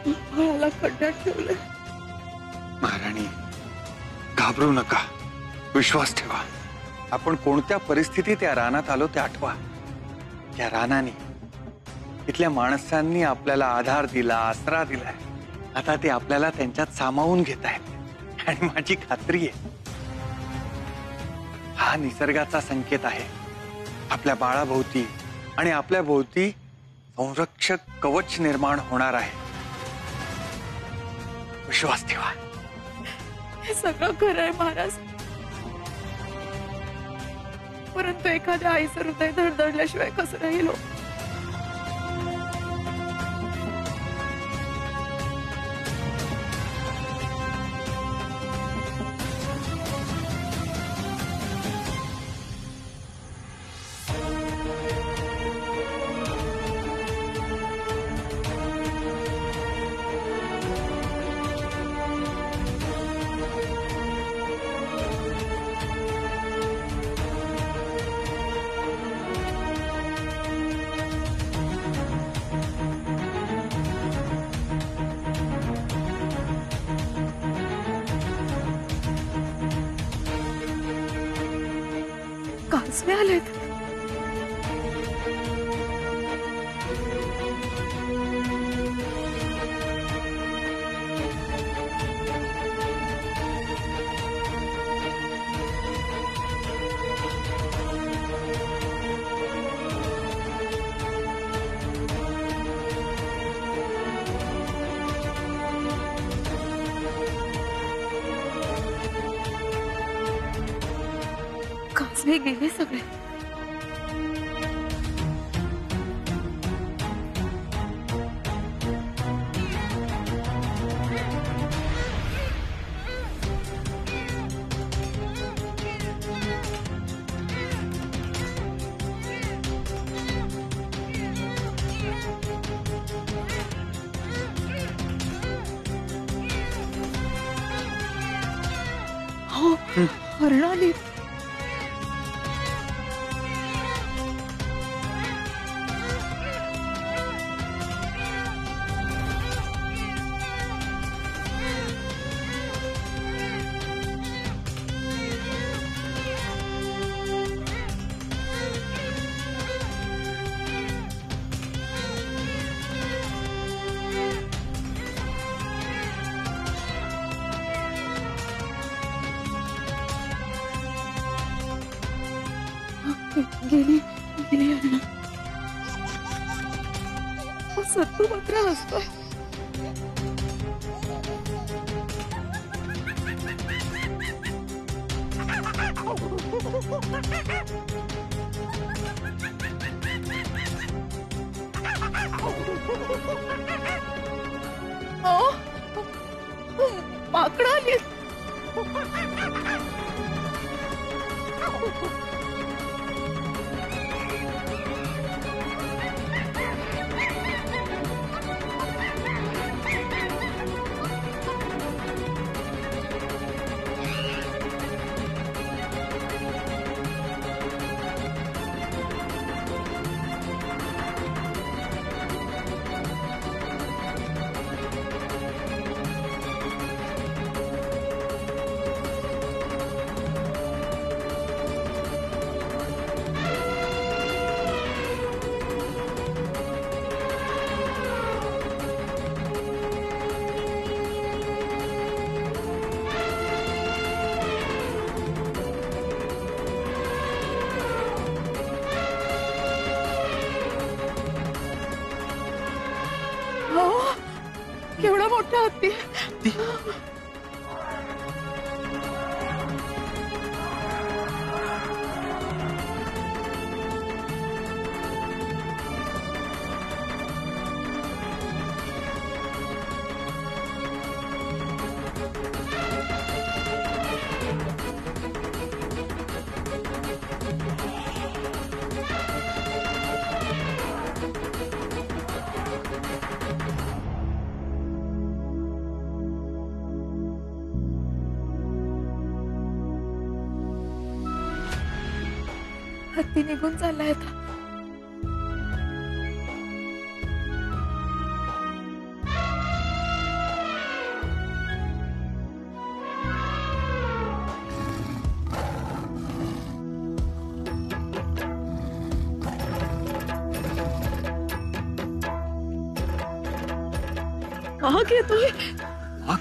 बाळाला खड्ड्यात ठेवलंय. महाराणी, घाबरू नका, विश्वास ठेवा. आपण कोणत्या परिस्थितीत या रानात आलो ते आठवा. या रानाने, इथल्या माणसांनी आपल्याला आधार दिला, आसरा दिलाय. आता ते आपल्याला त्यांच्यात सामावून घेत आहेत. आणि माझी खात्री आहे, हा निसर्गाचा संकेत आहे. आपल्या बाळाभोवती आणि आपल्या भोवती संरक्षक कवच निर्माण होणार आहे. विश्वास ठेवा. हे सगळं खरं आहे महाराज, परंतु एखाद्या आईचं हृदय धडधडल्याशिवाय कसं राहील हो? कासवे आलेत. कासवे गेले सगळे. हो, हरण आली. गेली गेली अण्णा. सत्तू मात्र हसतोय. माकडं आली. केवढा मोठा हत्ती. हत्ती निघून चाललाय आता. वाघ येतोय. वाघ?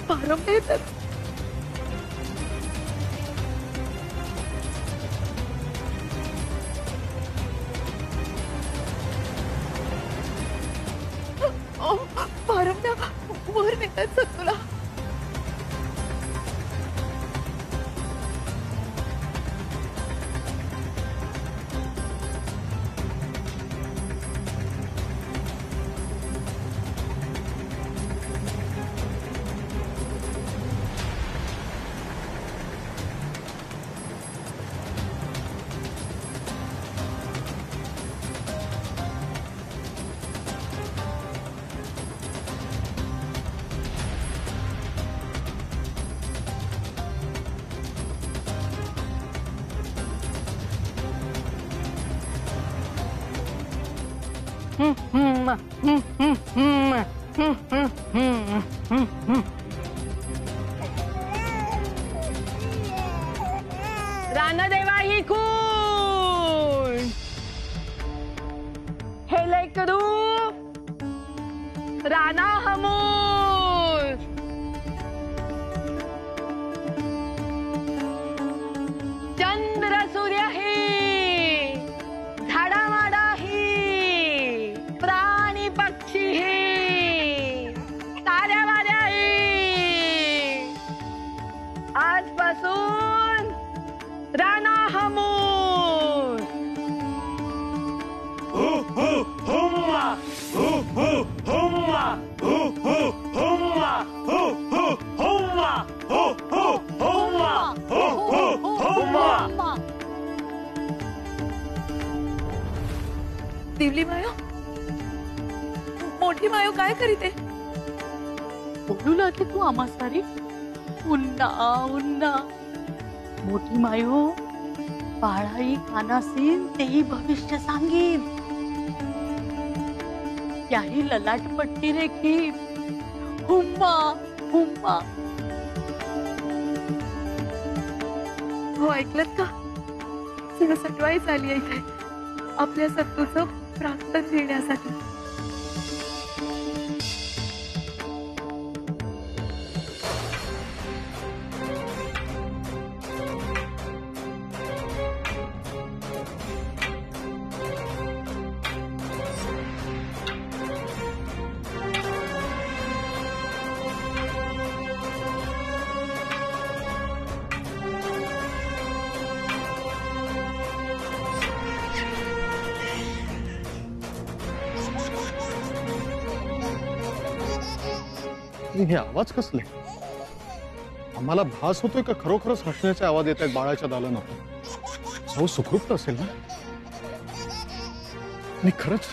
पारंब्या येतात. पारंब्या वर नेतात सत्तूला. रानदेवा ही खून हे लेकरू राणा हमूर चंद्र सूर्य ही झाडामाडा ही प्राणी पक्षी ही ताऱ्या वाऱ्या ही आजपासून राणा हमूर. हु हु हुम्मा हु हु हुम्मा हु हु हुम्मा हु हु हुम्मा हु हु हुम्मा हु हु हुम्मा. दिवली मायो, मोठी मायो काय करीते? बोलू लागते तू आम्हासारी उन्ना उन्ना. मोठी मायो बाळाई कानासीन तेही भविष्य सांगीन. त्याही ललाटपट्टी रेखी हुम्मा हुम्मा. हो ऐकलत का? सगळं सटवाई झाली आहे इथे आपल्या सत्तूचं प्राक्तन घेण्यासाठी. हे आवाज कसले? आम्हाला भास होतोय का खरोखरच हसण्याचे आवाज येत आहेत बाळाच्या दालनातून? सौ सुखरूप असेल ना? आणि खरंच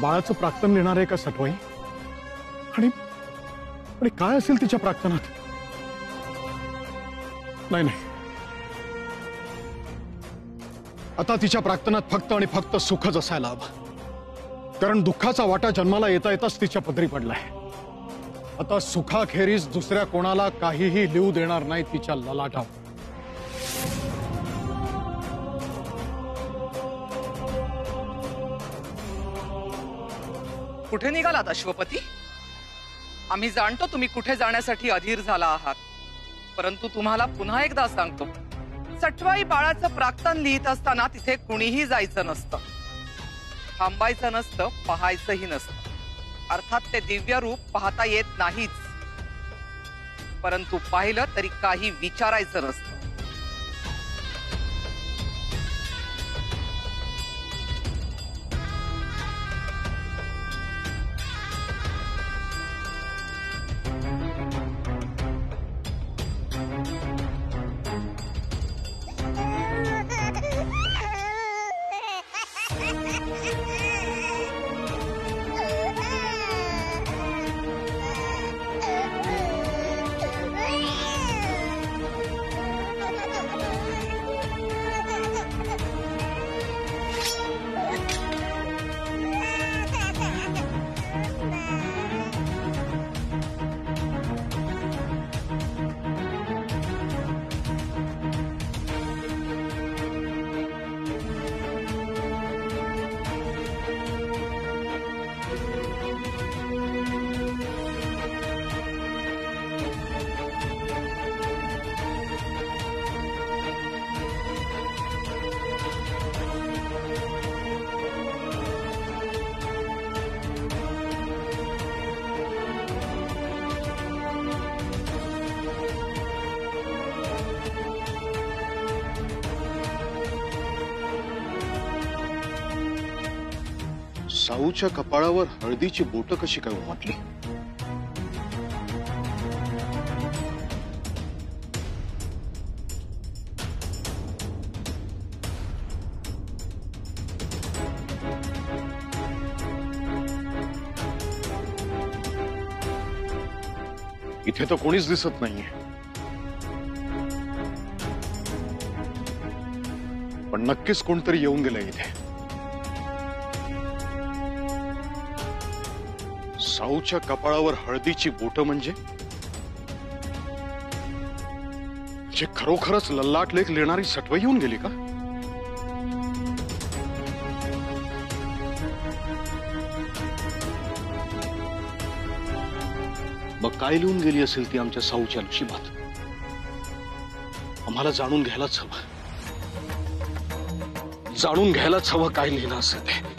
बाळाचं प्राक्तन लिहिणार आहे का सटवाई? आणि काय असेल तिच्या प्राक्तनात? नाही नाही, आता तिच्या प्राक्तनात फक्त आणि फक्त सुखच असायला हवं. कारण दुःखाचा वाटा जन्माला येता येताच तिच्या पदरी पडलाय. आता सुखाखेरीज दुसऱ्या कोणाला काहीही लिहू देणार नाही तिच्या ललाटावर. कुठे निघालात अश्वपती? आम्ही जाणतो तुम्ही कुठे जाण्यासाठी अधीर झाला आहात, परंतु तुम्हाला पुन्हा एकदा सांगतो, सटवाई बाळाचं प्राक्तन लिहित असताना तिथे कुणीही जायचं नसतं, थांबायचं नसतं, पाहायचंही नसतं. अर्थात ते दिव्य रूप पाहता येत नाहीच, परंतु पाहिलं तरी काही विचारायचं नसतं. साऊच्या कपाळावर हळदीची बोट कशी काय उमटली? इथे तर कोणीच दिसत नाहीये, पण नक्कीच कोणतरी येऊन गेलंय इथे. साऊच्या कपाळावर हळदीची बोट म्हणजे खरोखरच ललाट लेख लिहिणारी सटवाई येऊन गेली का? मग काय लिहून गेली असेल ती आमच्या साऊच्या नशिबात? आम्हाला जाणून घ्यायलाच हवं, जाणून घ्यायलाच हवं काय लिहिलं असेल ते.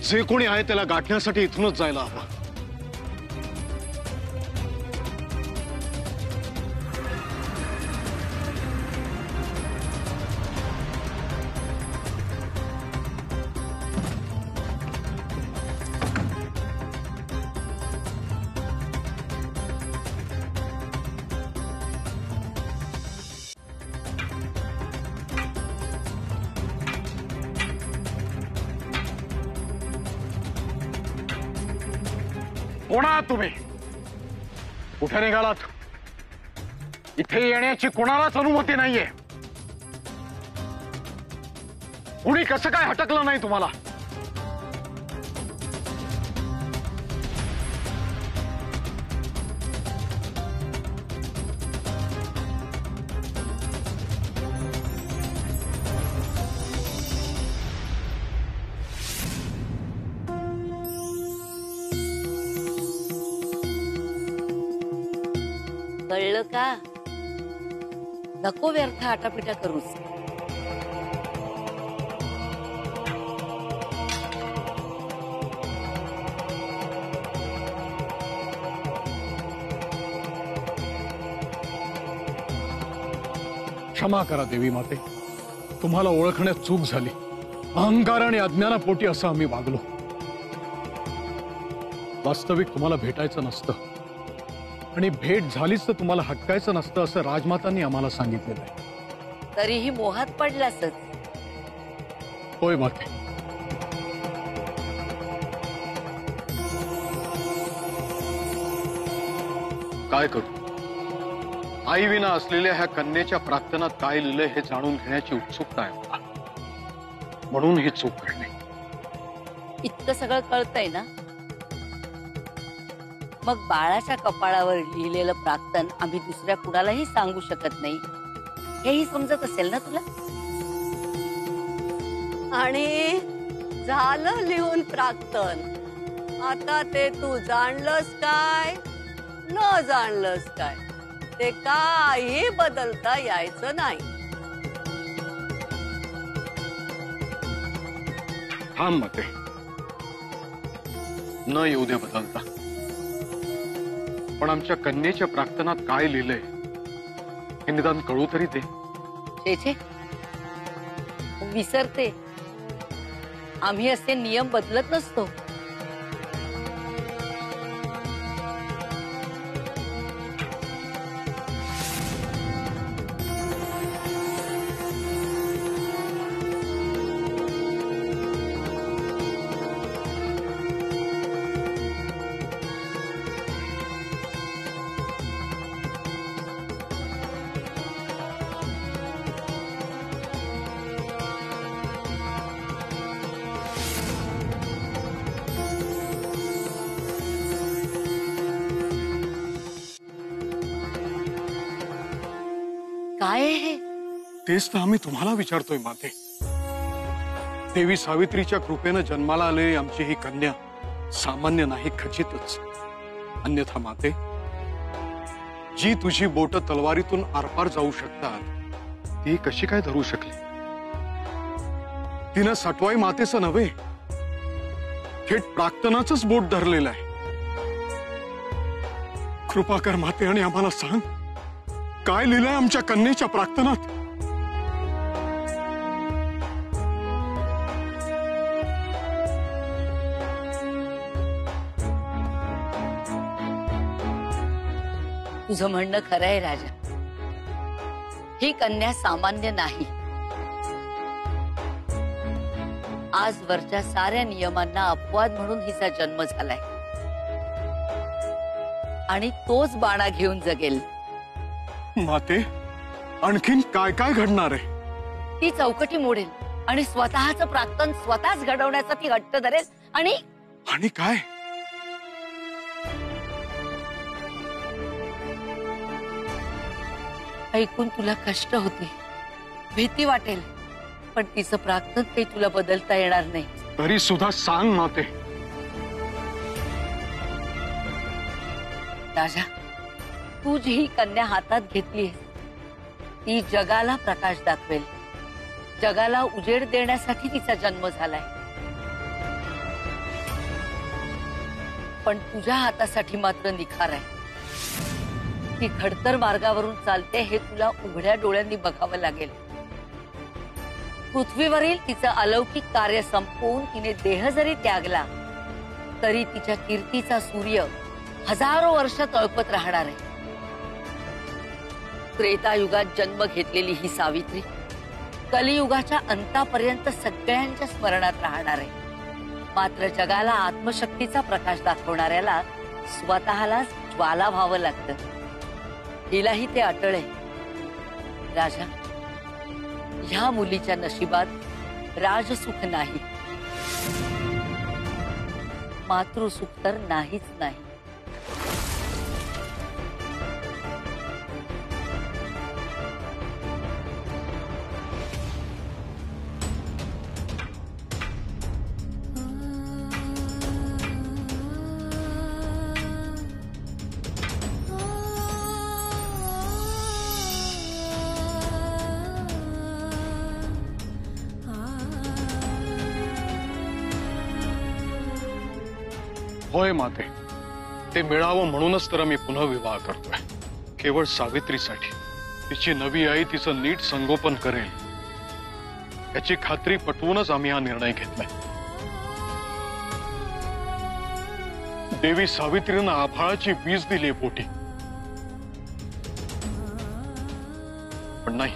जे कोणी आहे त्याला गाठण्यासाठी इथूनच जायला हवं. कोण आहात तुम्ही? कुठे निघालात? इथे येण्याची कोणालाच अनुमती नाहीये. कुणी कसं काय हटकलं नाही तुम्हाला? कळलं का? नको व्यर्थ आटापिटा करूस. क्षमा करा देवी माते, तुम्हाला ओळखण्यात चूक झाली. अहंकार आणि अज्ञानापोटी असं आम्ही वागलो. वास्तविक तुम्हाला भेटायचं नसतं आणि भेट झालीच तर तुम्हाला हटकायचं नसतं असं राजमातांनी आम्हाला सांगितलेलं आहे. तरीही मोहात पडलासच. होय माते. काय करू? आई विना असलेल्या ह्या कन्येच्या प्रार्थनात काय लिहिलंय हे जाणून घेण्याची उत्सुकता आहे मला. म्हणून ही चूक घडली. इतकं सगळं कळतंय ना, मग बाळाच्या कपाळावर लिहिलेलं प्राक्तन आम्ही दुसऱ्या कुणालाही सांगू शकत नाही हेही समजत असेल ना तुला? आणि झालं लिहून प्राक्तन. आता ते तू जाणलंस काय न जाणलंस काय ते काही बदलता यायचं नाही. थांब मते, न येऊ दे बदलता. पण आमच्या कन्येच्या प्रार्थनात काय लिहिलंय हे निदान कळू तरी दे. छे छे, विसरते. आम्ही असे नियम बदलत नसतो. काय आहे हे? तेच तर आम्ही तुम्हाला विचारतोय माते. देवी सावित्रीच्या कृपेनं जन्माला आलेली आमची ही कन्या सामान्य नाही, खचितच. अन्यथा माते, जी तुझी बोट तलवारीतून आरपार जाऊ शकतात ती कशी काय धरू शकली? तिनं सटवाई मातेचं नव्हे, थेट प्राक्तनाचंच बोट धरलेलं आहे. कृपा कर माते आणि आम्हाला सांग, काय लिहिलंय आमच्या कन्येच्या प्राक्तनात? तुझं म्हणणं खरं आहे राजा. ही कन्या सामान्य नाही. आजवरच्या साऱ्या नियमांना अपवाद म्हणून हिचा जन्म झालाय आणि तोच बाणा घेऊन जगेल. माते, आणखीन काय काय घडणार आहे? ती चौकटी मोडेल आणि स्वतःच प्राक्तन स्वतःच घडवण्याचा ती हट्ट धरेल. आणि काय? ऐकून तुला कष्ट होते, भीती वाटेल, पण तिचं प्राक्तन काही तुला बदलता येणार नाही. तरी सुद्धा सांग माते. राजा, तू जी ही कन्या हातात घेतलीस ती जगाला प्रकाश दाखवेल. जगाला उजेड देण्यासाठी तिचा जन्म झालाय. पण तुझ्या हातासाठी मात्र निखार आहे. ती खडतर मार्गावरून चालते हे तुला उघड्या डोळ्यांनी बघावं लागेल. पृथ्वीवरील तिचं अलौकिक कार्य संपवून तिने देह जरी त्यागला तरी तिच्या कीर्तीचा सूर्य हजारो वर्ष तळपत राहणार आहे. त्रेतायुगात जन्म घेतलेली ही सावित्री कलियुगाच्या अंतापर्यंत सगळ्यांच्या स्मरणात राहणार आहे. मात्र जगाला आत्मशक्तीचा प्रकाश दाखवणाऱ्याला स्वतःला ज्वाला व्हावं लागतं. हिलाही ते अटळ आहे. राजा, ह्या मुलीच्या नशिबात राजसुख नाही, मातृसुख तर नाहीच नाही. होय माते, ते मिळावं म्हणूनच तर मी पुन्हा विवाह करतोय. केवळ सावित्रीसाठी. तिची नवी आई तिचं नीट संगोपन करेल याची खात्री पटवूनच आम्ही हा निर्णय घेतलाय. देवी सावित्रीनं आभाळाची वीज दिली पोटी, पण नाही,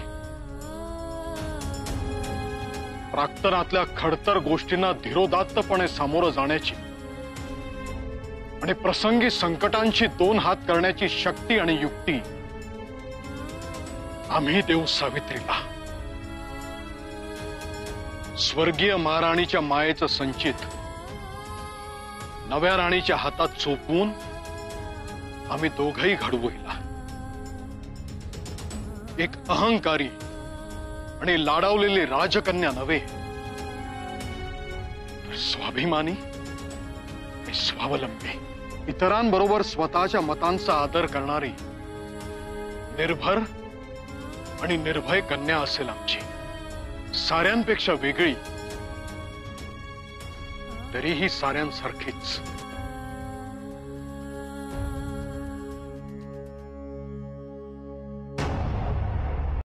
प्राक्तनातल्या खडतर गोष्टींना धीरोदात्तपणे सामोरं जाण्याची आणि प्रसंगी संकटांची दोन हात करण्याची शक्ती आणि युक्ती आम्ही देऊ सावित्रीला. स्वर्गीय महाराणीच्या मायेचं संचित नव्या राणीच्या हातात सोपवून आम्ही दोघंही घडवू हिला. एक अहंकारी आणि लाडावलेली राजकन्या नव्हे, तर स्वाभिमानी आणि स्वावलंबी, इतरांबरोबर स्वतःच्या मतांचा आदर करणारी निर्भर आणि निर्भय कन्या असेल आमची. साऱ्यांपेक्षा वेगळी, तरीही साऱ्यांसारखीच.